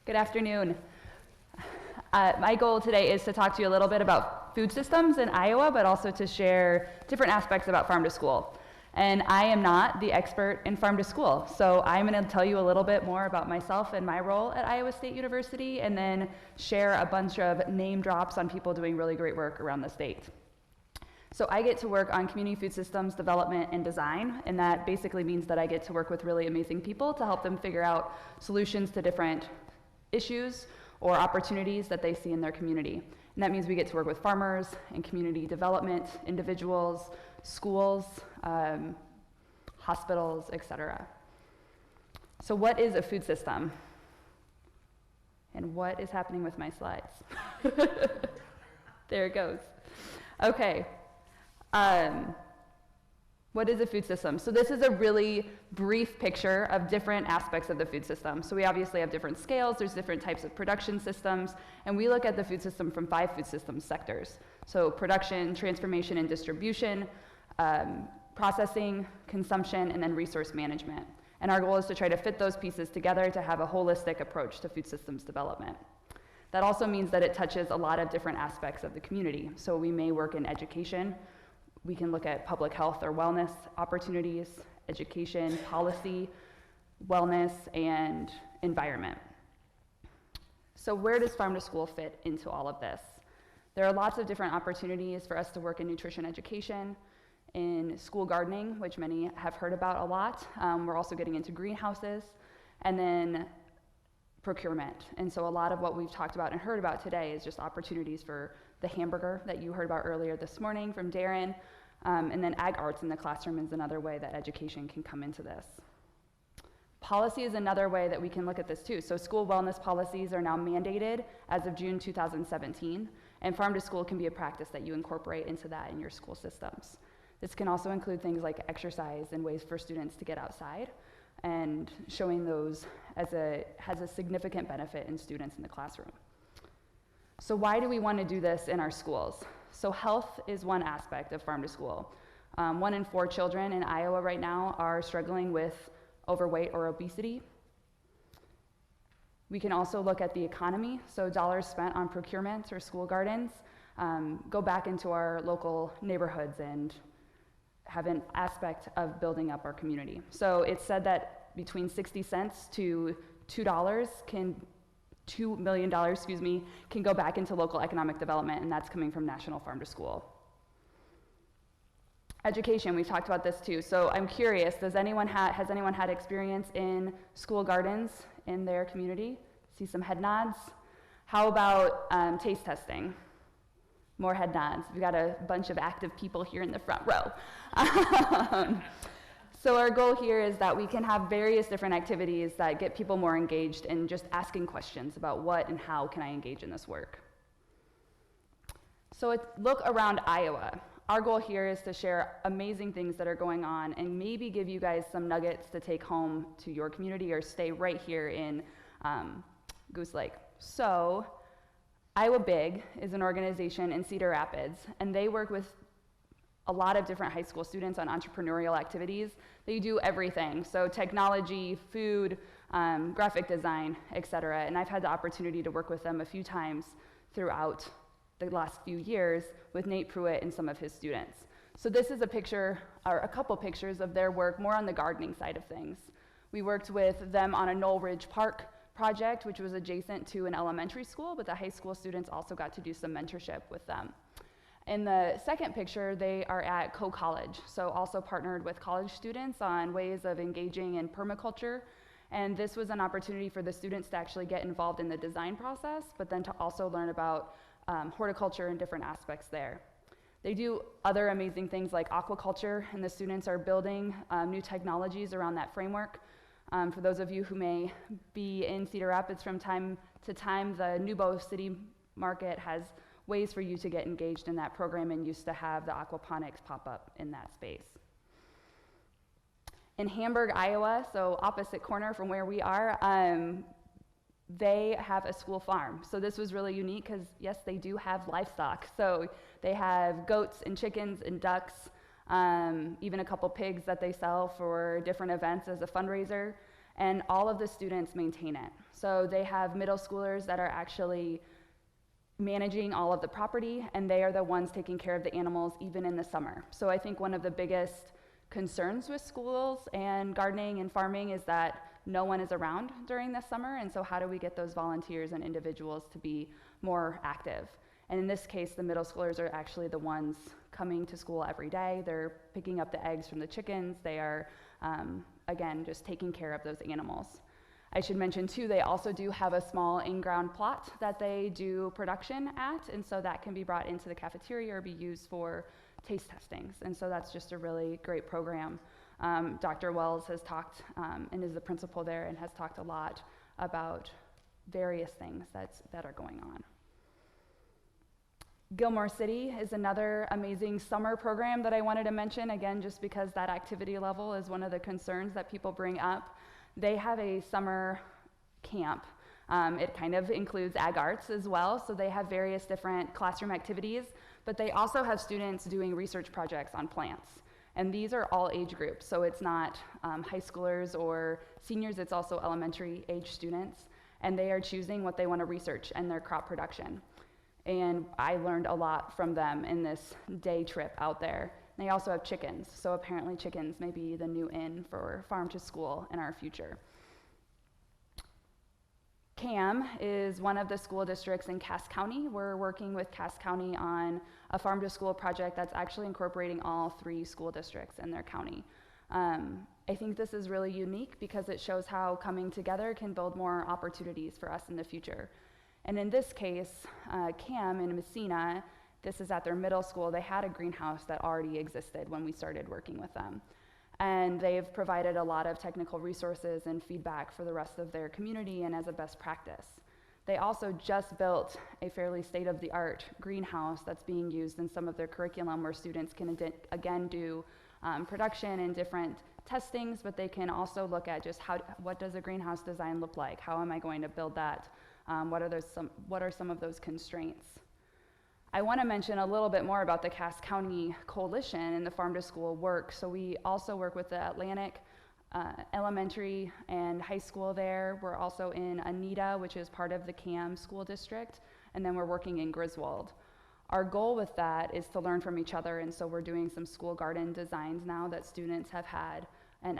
Good afternoon. My goal today is to talk to you a little bit about food systems in Iowa, but also to share different aspects about farm to school. And I am not the expert in farm to school, so I'm going to tell you a little bit more about myself and my role at Iowa State University, and then share a bunch of name drops on people doing really great work around the state. So I get to work on community food systems development and design, and that basically means that I get to work with really amazing people to help them figure out solutions to different issues or opportunities that they see in their community. And that means we get to work with farmers and community development, individuals, schools, hospitals, etc. So what is a food system? And what is happening with my slides? There it goes. Okay. What is a food system? So this is a really brief picture of different aspects of the food system. So we obviously have different scales, there's different types of production systems, and we look at the food system from 5 food system sectors. So production, transformation and distribution, processing, consumption, and then resource management. And our goal is to try to fit those pieces together to have a holistic approach to food systems development. That also means that it touches a lot of different aspects of the community. So we may work in education. We can look at public health or wellness opportunities, education, policy, wellness, and environment. So where does farm to school fit into all of this? There are lots of different opportunities for us to work in nutrition education, in school gardening, which many have heard about a lot. We're also getting into greenhouses, and then procurement. And so a lot of what we've talked about and heard about today is just opportunities for the hamburger that you heard about earlier this morning from Darren, and then ag arts in the classroom is another way that education can come into this. Policy is another way that we can look at this too. So school wellness policies are now mandated as of June 2017, and farm to school can be a practice that you incorporate into that in your school systems. This can also include things like exercise and ways for students to get outside, and showing those has a significant benefit in students in the classroom. So why do we want to do this in our schools? So health is one aspect of farm to school. 1 in 4 children in Iowa right now are struggling with overweight or obesity. We can also look at the economy, so dollars spent on procurement or school gardens go back into our local neighborhoods and have an aspect of building up our community. So it's said that between 60 cents to $2 million, can go back into local economic development, and that's coming from National Farm to School. Education, we've talked about this too. So I'm curious, has anyone had experience in school gardens in their community? See some head nods. How about taste testing? More head nods. We've got a bunch of active people here in the front row. So our goal here is that we can have various different activities that get people more engaged in just asking questions about what and how can I engage in this work. So look around Iowa. Our goal here is to share amazing things that are going on and maybe give you guys some nuggets to take home to your community or stay right here in Goose Lake. So Iowa Big is an organization in Cedar Rapids, and they work with a lot of different high school students on entrepreneurial activities. They do everything, so technology, food, graphic design, etc. And I've had the opportunity to work with them a few times throughout the last few years with Nate Pruitt and some of his students. So this is a picture, or a couple pictures of their work more on the gardening side of things. We worked with them on a Knoll Ridge Park project, which was adjacent to an elementary school, but the high school students also got to do some mentorship with them. In the second picture, they are at Co-College, so also partnered with college students on ways of engaging in permaculture. And this was an opportunity for the students to actually get involved in the design process, but then to also learn about horticulture and different aspects there. They do other amazing things like aquaculture, and the students are building new technologies around that framework. For those of you who may be in Cedar Rapids from time to time, the Nubo City Market has ways for you to get engaged in that program and used to have the aquaponics pop up in that space. In Hamburg, Iowa, so opposite corner from where we are, they have a school farm. So this was really unique because, yes, they do have livestock. So they have goats and chickens and ducks, even a couple pigs that they sell for different events as a fundraiser. And all of the students maintain it. So they have middle schoolers that are actually managing all of the property, and they are the ones taking care of the animals even in the summer. So I think one of the biggest concerns with schools and gardening and farming is that no one is around during the summer, and so how do we get those volunteers and individuals to be more active? And in this case, the middle schoolers are actually the ones coming to school every day. They're picking up the eggs from the chickens. They are, again, just taking care of those animals. I should mention too, they also do have a small in-ground plot that they do production at, and so that can be brought into the cafeteria or be used for taste testings. And so that's just a really great program. Dr. Wells has talked, and is the principal there, and has talked a lot about various things that are going on. Gilmore City is another amazing summer program that I wanted to mention, again, just because that activity level is one of the concerns that people bring up. They have a summer camp. It kind of includes ag arts as well, so they have various different classroom activities, but they also have students doing research projects on plants. And these are all age groups, so it's not high schoolers or seniors, it's also elementary age students, and they are choosing what they want to research in their crop production. And I learned a lot from them in this day trip out there. They also have chickens, so apparently chickens may be the new in for farm to school in our future. CAM is one of the school districts in Cass County. We're working with Cass County on a farm to school project that's actually incorporating all 3 school districts in their county. I think this is really unique because it shows how coming together can build more opportunities for us in the future. And in this case, CAM in Messina, this is at their middle school, they had a greenhouse that already existed when we started working with them. And they've provided a lot of technical resources and feedback for the rest of their community and as a best practice. They also just built a fairly state-of-the-art greenhouse that's being used in some of their curriculum where students can again do production and different testings, but they can also look at just what does a greenhouse design look like? How am I going to build that? What are some of those constraints? I want to mention a little bit more about the Cass County Coalition and the farm to school work. So we also work with the Atlantic Elementary and High School there. We're also in Anita, which is part of the CAM school district, and then we're working in Griswold. Our goal with that is to learn from each other, and so we're doing some school garden designs now that students have had an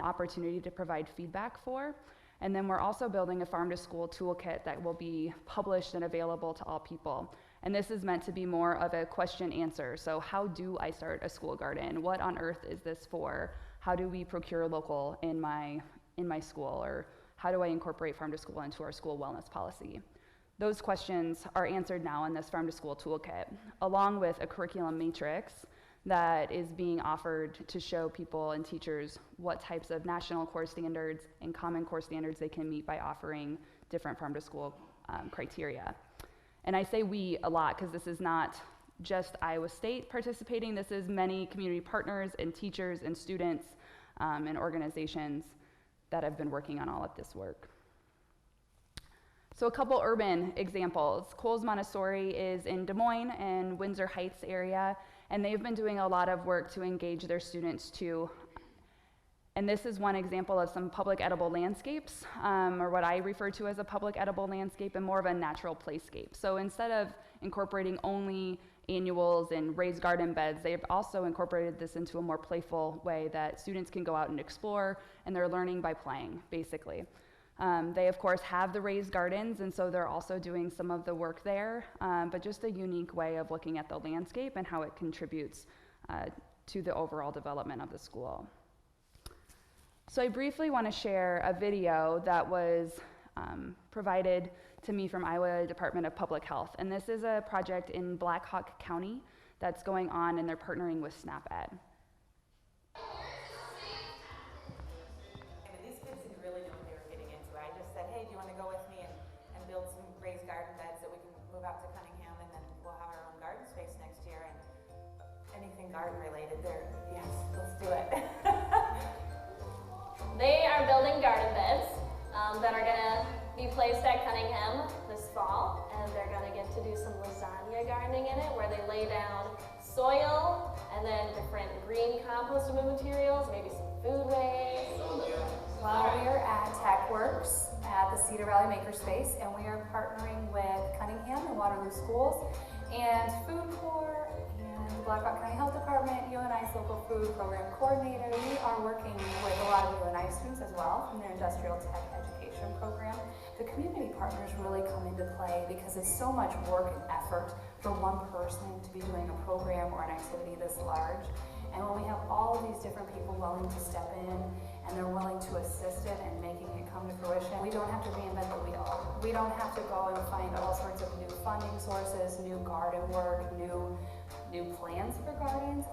opportunity to provide feedback for. And then we're also building a farm to school toolkit that will be published and available to all people. And this is meant to be more of a question answer. So how do I start a school garden? What on earth is this for? How do we procure local in my school? Or how do I incorporate farm to school into our school wellness policy? Those questions are answered now in this farm to school toolkit, along with a curriculum matrix that is being offered to show people and teachers what types of national core standards and common core standards they can meet by offering different farm to school criteria. And I say we a lot because this is not just Iowa State participating, this is many community partners and teachers and students and organizations that have been working on all of this work. So a couple urban examples. Coles Montessori is in Des Moines and Windsor Heights area, and they've been doing a lot of work to engage their students too. And this is one example of some public edible landscapes, or what I refer to as a public edible landscape, and more of a natural playscape. So instead of incorporating only annuals and raised garden beds, they've also incorporated this into a more playful way that students can go out and explore, and they're learning by playing, basically. They, of course, have the raised gardens, and so they're also doing some of the work there, but just a unique way of looking at the landscape and how it contributes to the overall development of the school. So I briefly want to share a video that was provided to me from Iowa Department of Public Health, and this is a project in Black Hawk County that's going on, and they're partnering with SNAP-Ed. Garden related there. Yes, let's do it. They are building garden beds that are going to be placed at Cunningham this fall, and they're going to get to do some lasagna gardening in it where they lay down soil and then different green compostable materials, maybe some food waste. While we are at TechWorks at the Cedar Valley Makerspace, and we are partnering with Cunningham and Waterloo Schools and Food Corps and the Black Rock County Health Department, UNI's local food program coordinator. We are working with a lot of UNI students as well from their industrial tech education program. The community partners really come into play because it's so much work and effort for one person to be doing a program or an activity this large. And when we have all of these different people willing to step in and they're willing to assist it and making it come to fruition, we don't have to reinvent the wheel. We don't have to go and find all sorts of new funding sources, new garden work, new plans for gardens.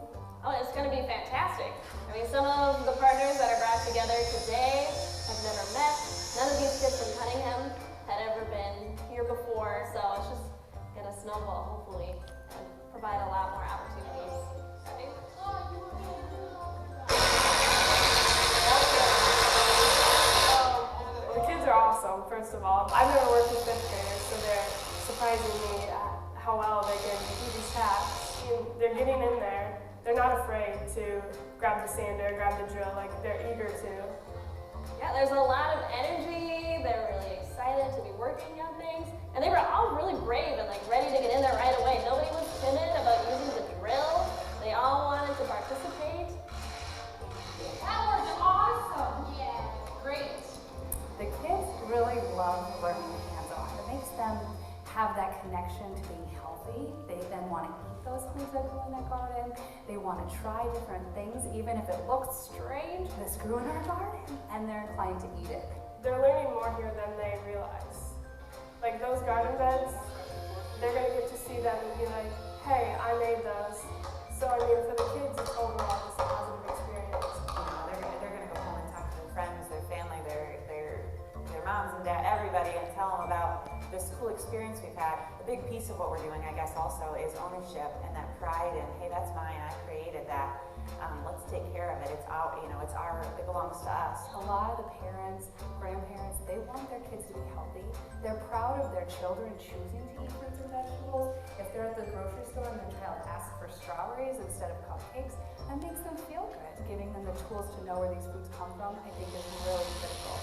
Oh, it's going to be fantastic. I mean, some of the partners that are brought together today have never met. None of these kids from Cunningham had ever been here before, so it's just going to snowball, hopefully, and provide a lot more opportunities. The kids are awesome, first of all. I've never worked with fifth graders, so they're surprising me at how well they can do these tasks. They're getting in there. They're not afraid to grab the sander, grab the drill, like they're eager to. Yeah, there's a lot of energy. They're really excited to be working on things. And they were all really brave and like ready to get in there right away. Nobody was timid about using the drill. They all wanted to participate. That was awesome. Yeah, great. The kids really love learning hands-on. It makes them have that connection to being healthy. They then want to eat those foods that grow in their garden. They want to try different things, even if it looks strange. This grew in our garden, and they're inclined to eat it. They're learning more here than they realize. Like those garden beds, they're going to get to see them and be like, hey, I made those. So I mean, for the kids, it's overall just a positive experience. They're going to go home and talk to their friends, their family, their moms and dad, everybody, and tell them about this cool experience we've had. A big piece of what we're doing, I guess, also is ownership and that pride and, hey, that's mine, I created that. Let's take care of it. It's our, it belongs to us. A lot of the parents, grandparents, they want their kids to be healthy. They're proud of their children choosing to eat fruits and vegetables. If they're at the grocery store and their child asks for strawberries instead of cupcakes, that makes them feel good. Giving them the tools to know where these foods come from, I think, is really critical.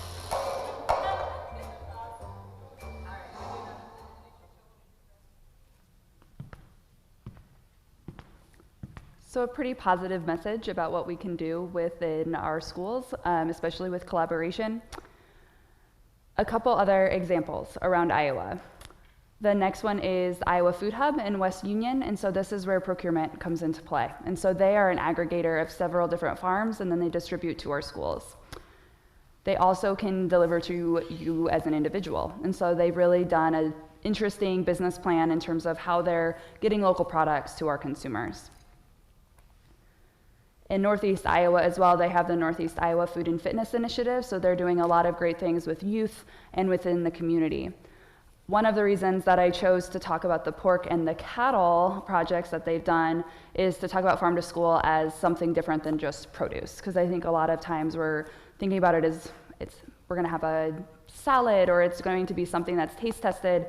So a pretty positive message about what we can do within our schools, especially with collaboration. A couple other examples around Iowa. The next one is Iowa Food Hub in West Union, and so this is where procurement comes into play. And so they are an aggregator of several different farms, and then they distribute to our schools. They also can deliver to you as an individual, and so they've really done an interesting business plan in terms of how they're getting local products to our consumers. In Northeast Iowa as well, they have the Northeast Iowa Food and Fitness Initiative, so they're doing a lot of great things with youth and within the community. One of the reasons that I chose to talk about the pork and the cattle projects that they've done is to talk about farm to school as something different than just produce, because I think a lot of times we're thinking about it as we're going to have a salad or it's going to be something that's taste tested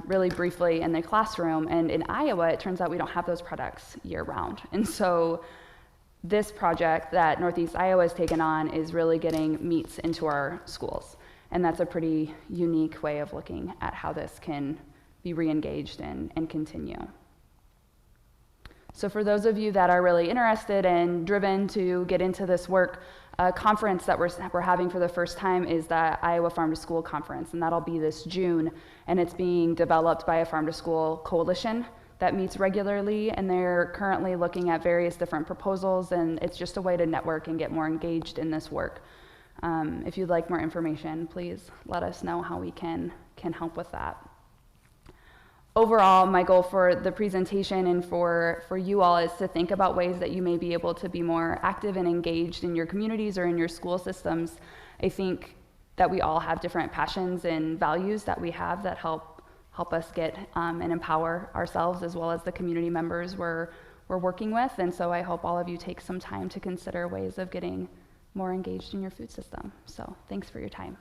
really briefly in the classroom. And in Iowa, it turns out we don't have those products year round. And so this project that Northeast Iowa has taken on is really getting meats into our schools. And that's a pretty unique way of looking at how this can be re-engaged and continue. So for those of you that are really interested and driven to get into this work, a conference that we're having for the first time is the Iowa Farm to School Conference, and that'll be this June. And it's being developed by a farm to school coalition that meets regularly, and they're currently looking at various different proposals, and it's just a way to network and get more engaged in this work. If you'd like more information, please let us know how we can help with that. Overall, my goal for the presentation and for you all is to think about ways that you may be able to be more active and engaged in your communities or in your school systems. I think that we all have different passions and values that we have that help us get and empower ourselves as well as the community members we're working with. And so I hope all of you take some time to consider ways of getting more engaged in your food system. So thanks for your time.